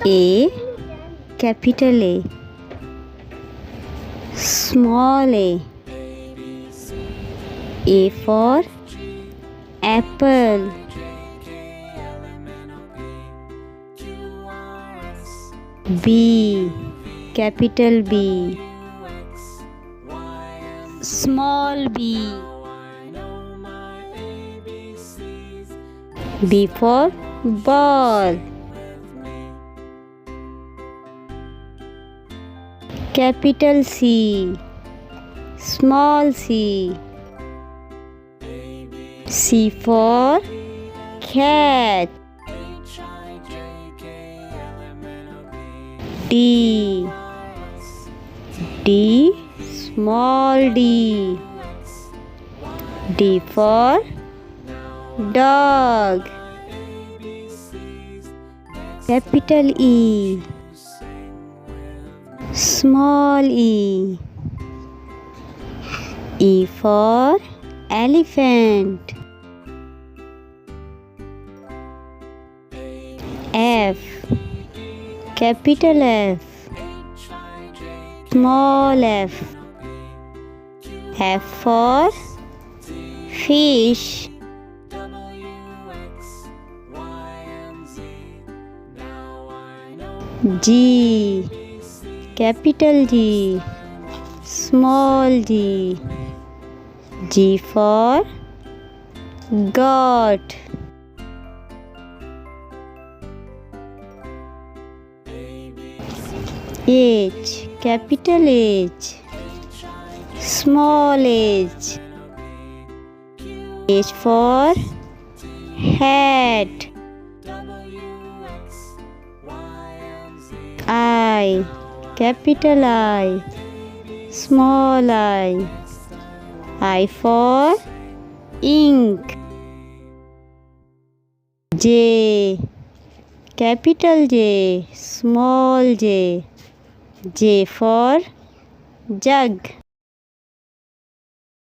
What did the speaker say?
A, capital A. Small a. A for apple. B, capital B. Small b. B for ball. Capital C. Small c. C for cat. D. D, small d. D for dog. Capital E. Small e. E for elephant. F, capital F. Small f. F for fish. G, capital G. Small g. G for goat. H, capital H. Small h. H for hat. I, capital I. Small I. I for ink. J, capital J. Small j. J for jug.